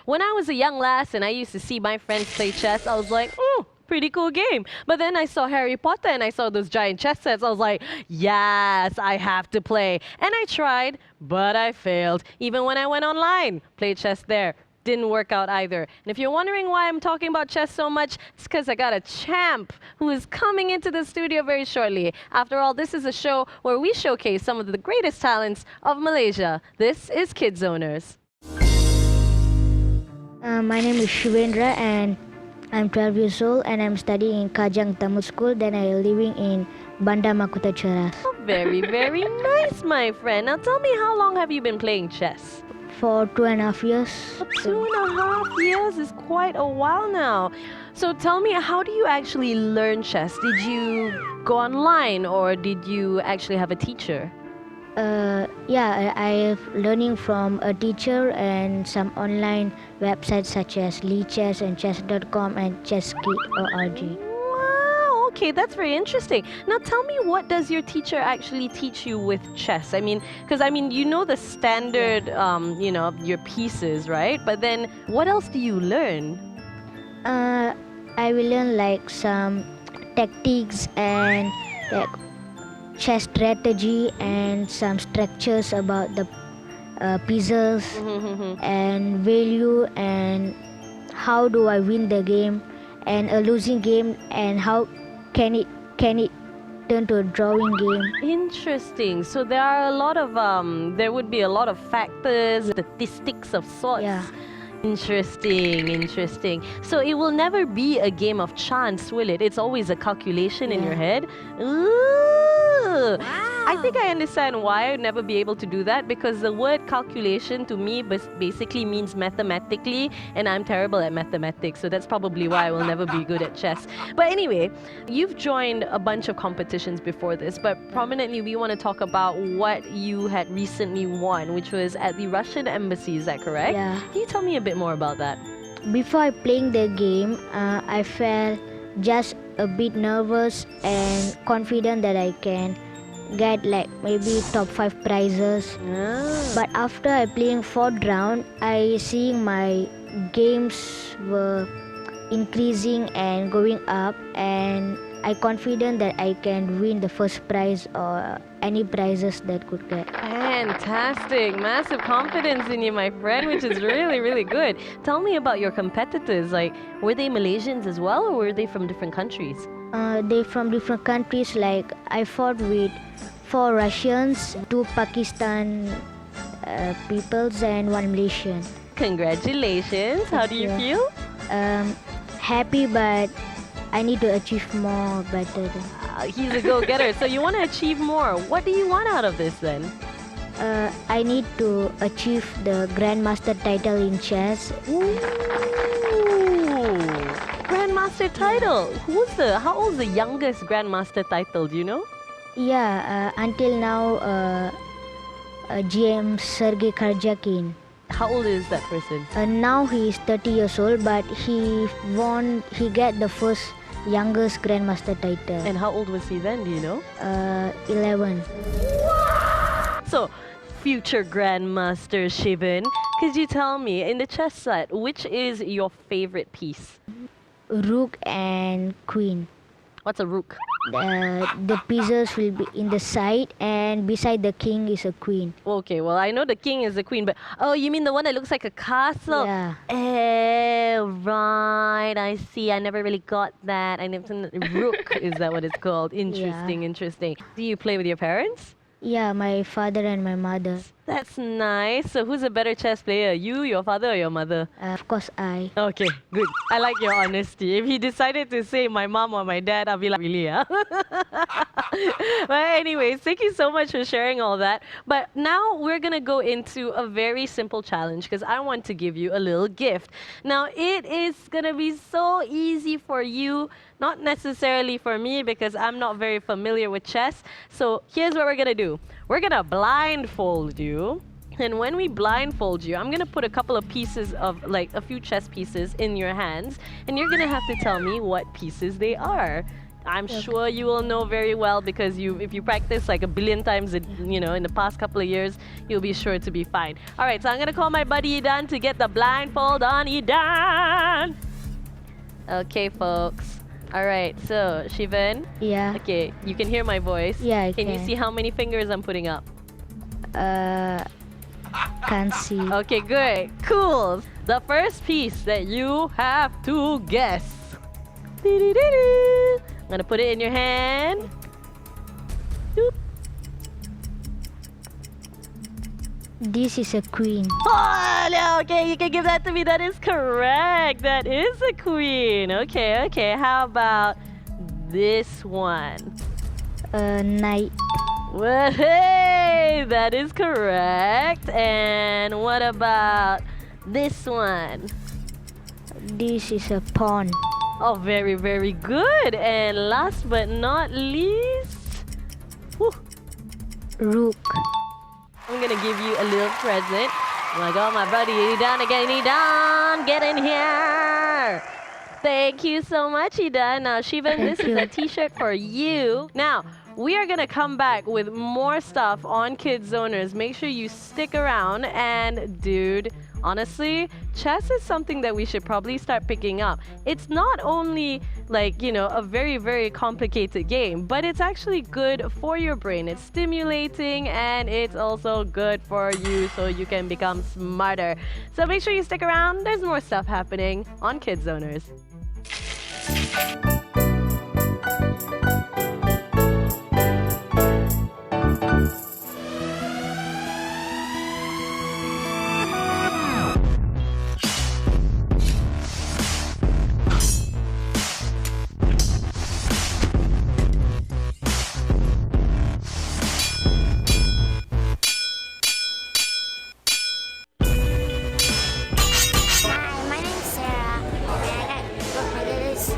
when I was a young lass and I used to see my friends play chess, I was like, pretty cool game. But then I saw Harry Potter and I saw those giant chess sets. I was like, yes, I have to play. And I tried, but I failed. Even when I went online, played chess there. Didn't work out either. And if you're wondering why I'm talking about chess so much, it's because I got a champ who is coming into the studio very shortly. After all, this is a show where we showcase some of the greatest talents of Malaysia. This is Kids Owners. My name is Shivendra and I'm 12 years old and I'm studying in Kajang Tamil School. Then I'm living in Bandar Makuta Cheras. Oh, very, very nice, my friend. Now tell me, how long have you been playing chess? For 2.5 years. 2.5 years is quite a while now. So tell me, how do you actually learn chess? Did you go online or did you actually have a teacher? Yeah, I'm learning from a teacher and some online websites such as Chess and chess.com and chesskit.org. Wow, okay, that's very interesting. Now tell me, what does your teacher actually teach you with chess? I mean, because you know the standard, your pieces, right? But then what else do you learn? I will learn like some tactics and like chess strategy and some structures about the pieces and value and how do I win the game and a losing game and how can it turn to a drawing game. Interesting. So there are a lot of there would be a lot of factors, statistics of sorts. Yeah. Interesting. So it will never be a game of chance, will it? It's always a calculation in your head. Ooh. Wow. I think I understand why I'd never be able to do that, because the word calculation to me basically means mathematically, and I'm terrible at mathematics, so that's probably why I will never be good at chess. But anyway, you've joined a bunch of competitions before this, but prominently we want to talk about what you had recently won, which was at the Russian embassy, is that correct? Yeah. Can you tell me a bit more about that? Before playing the game, I felt just a bit nervous and confident that I can get like maybe top 5 prizes. But after I playing 4th round, I seeing my games were increasing and going up, and I confident that I can win the first prize or any prizes that could get. Fantastic. Massive confidence in you, my friend, which is really, really good. Tell me about your competitors. Like, were they Malaysians as well, or were they from different countries? They from different countries. Like I fought with 4 Russians, 2 Pakistan peoples and 1 Malaysian. Congratulations. How do you feel? Happy, but I need to achieve more better. He's a go-getter. So you want to achieve more. What do you want out of this then? I need to achieve the Grandmaster title in chess. Ooh. Grandmaster title. How old's the youngest Grandmaster title? Do you know? Yeah, until now, GM Sergei Karjakin. How old is that person? Now he is 30 years old, but he get the first youngest Grandmaster title. And how old was he then, do you know? 11. So, future Grandmaster Shivan, could you tell me, in the chess set, which is your favorite piece? Rook and Queen. What's a rook? The pieces will be in the side, and beside the king is a queen. Okay, well, I know the king is the queen, but oh, you mean the one that looks like a castle? Yeah. Right. I see. I never really got that. I never. Rook, is that what it's called? Interesting. Do you play with your parents? Yeah, my father and my mother. That's nice. So who's a better chess player? You, your father, or your mother? Of course, I. Okay, good. I like your honesty. If he decided to say my mom or my dad, I'll be like, really, huh? But anyways, thank you so much for sharing all that. But now we're going to go into a very simple challenge because I want to give you a little gift. Now, it is going to be so easy for you, not necessarily for me because I'm not very familiar with chess. So here's what we're going to do. We're going to blindfold you. And when we blindfold you, I'm going to put a couple of pieces of, like, a few chess pieces in your hands. And you're going to have to tell me what pieces they are. I'm sure you will know very well because if you practice like a billion times, in the past couple of years, you'll be sure to be fine. All right, so I'm gonna call my buddy Idan to get the blindfold on. Idan. Okay, folks. All right, so Shivan. Yeah. Okay, you can hear my voice. Yeah, I Can you can. see how many fingers I'm putting up? Can't see. Okay, good. Cool. The first piece that you have to guess. Dee-dee-dee-dee. I'm gonna put it in your hand. Doop. This is a queen. Oh, no, okay, you can give that to me. That is correct. That is a queen. Okay. How about this one? A knight. Well, hey, that is correct. And what about this one? This is a pawn. Oh, very, very good. And last but not least, whew, Rook. I'm gonna give you a little present. Oh my God, my buddy Idan again. Idan, get in here. Thank you so much, Idan. Now, Shivan, this is a t-shirt for you. Now, we are gonna come back with more stuff on Kids Zoners. Make sure you stick around. And dude, honestly, chess is something that we should probably start picking up. It's not only like, a very, very complicated game, but it's actually good for your brain. It's stimulating and it's also good for you so you can become smarter. So make sure you stick around. There's more stuff happening on Kids Zoners. Hi, my name is Sarah, and I got Gold Medalist to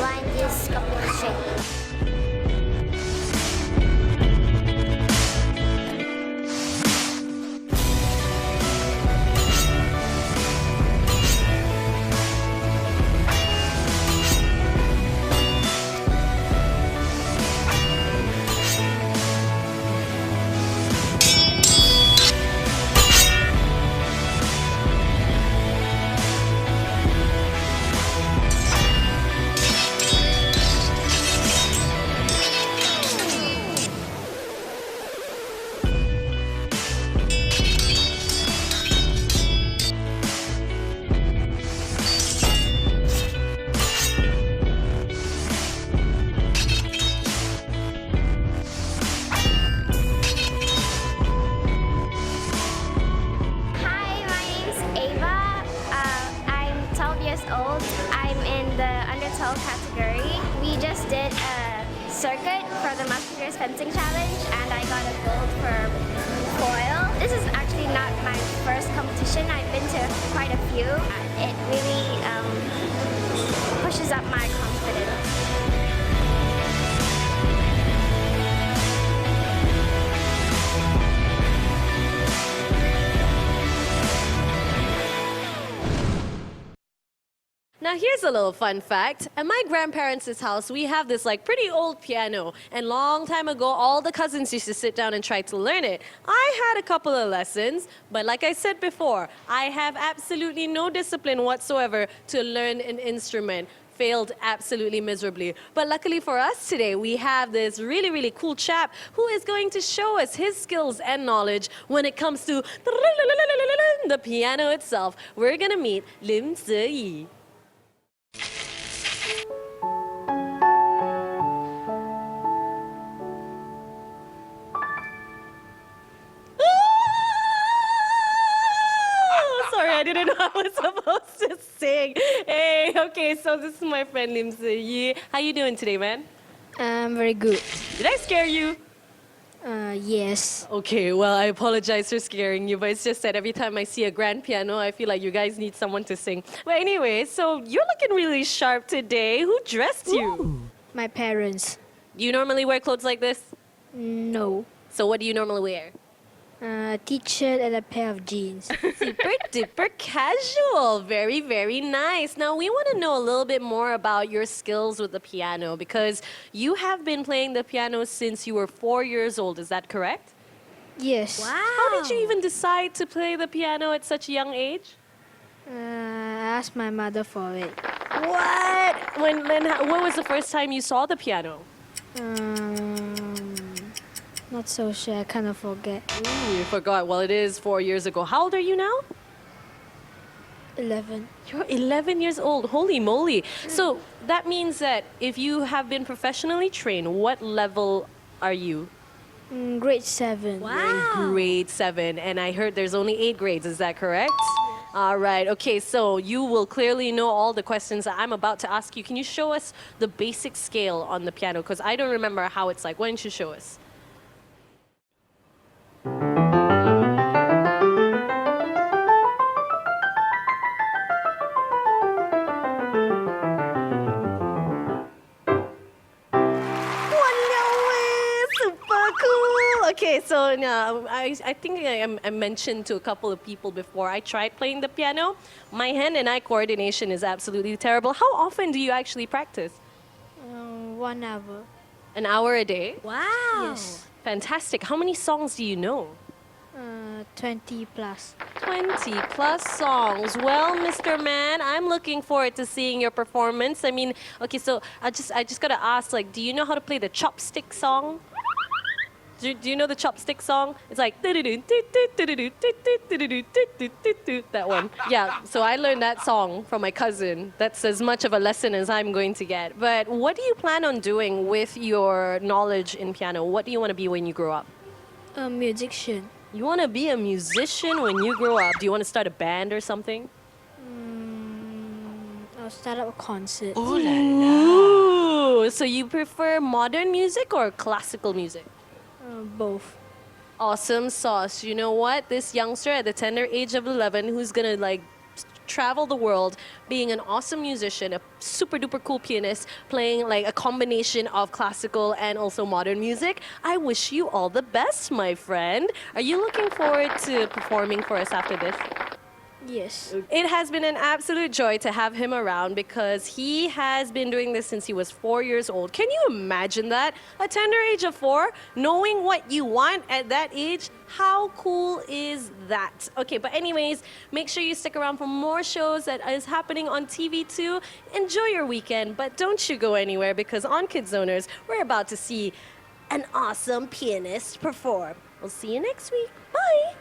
win this competition. Hi, my name is Ava. I'm 12 years old. I'm in the under 12 category. We just did a circuit for the Musketeers Fencing Challenge, and I got a gold for foil. This is actually not my first competition. I've been to quite a few. It really pushes up my confidence. Now here's a little fun fact. At my grandparents' house, we have this like pretty old piano. And long time ago, all the cousins used to sit down and try to learn it. I had a couple of lessons, but like I said before, I have absolutely no discipline whatsoever to learn an instrument. Failed absolutely miserably. But luckily for us today, we have this really, really cool chap who is going to show us his skills and knowledge when it comes to the piano itself. We're gonna meet Lim Zhe Yu. Sorry, I didn't know I was supposed to sing. Hey, okay, so this is my friend Lim Zhe Yu. How you doing today, man? Very good. Did I scare you? Yes. Okay, well, I apologize for scaring you, but it's just that every time I see a grand piano, I feel like you guys need someone to sing. But anyway, so you're looking really sharp today. Who dressed you? My parents. Do you normally wear clothes like this? No. So what do you normally wear? A t-shirt and a pair of jeans. Super duper casual. Very, very nice. Now, we want to know a little bit more about your skills with the piano because you have been playing the piano since you were 4 years old. Is that correct? Yes. How did you even decide to play the piano at such a young age? I asked my mother for it. What? When was the first time you saw the piano? Not so sure. I kind of forget. Ooh, you forgot. Well, it is 4 years ago. How old are you now? 11. You're 11 years old. Holy moly. So that means that if you have been professionally trained, what level are you? Grade 7. You're in grade 7. And I heard there's only 8 grades. Is that correct? All right. Okay. So you will clearly know all the questions that I'm about to ask you. Can you show us the basic scale on the piano? Because I don't remember how it's like. Why don't you show us? Super cool. Okay, so now I think I mentioned to a couple of people before I tried playing the piano. My hand-eye coordination is absolutely terrible. How often do you actually practice? 1 hour. An hour a day? Wow. Yes. Fantastic. How many songs do you know? 20 plus. 20 plus songs. Well, Mr. Man, I'm looking forward to seeing your performance. I mean, okay, so I just gotta ask, like, do you know how to play the chopstick song? Do you know the chopstick song? It's like that one. Yeah, so I learned that song from my cousin. That's as much of a lesson as I'm going to get. But what do you plan on doing with your knowledge in piano? What do you want to be when you grow up? A musician. You want to be a musician when you grow up? Do you want to start a band or something? I'll start up a concert. Ooh, so you prefer modern music or classical music? Both. Awesome sauce. You know what? This youngster at the tender age of 11 who's going to like travel the world, being an awesome musician, a super duper cool pianist, playing like a combination of classical and also modern music. I wish you all the best, my friend. Are you looking forward to performing for us after this? Yes. It has been an absolute joy to have him around because he has been doing this since he was 4 years old. Can you imagine that? A tender age of 4, knowing what you want at that age? How cool is that? Okay, but anyways, make sure you stick around for more shows that is happening on TV2. Enjoy your weekend, but don't you go anywhere because on Kidzoners, we're about to see an awesome pianist perform. We'll see you next week. Bye!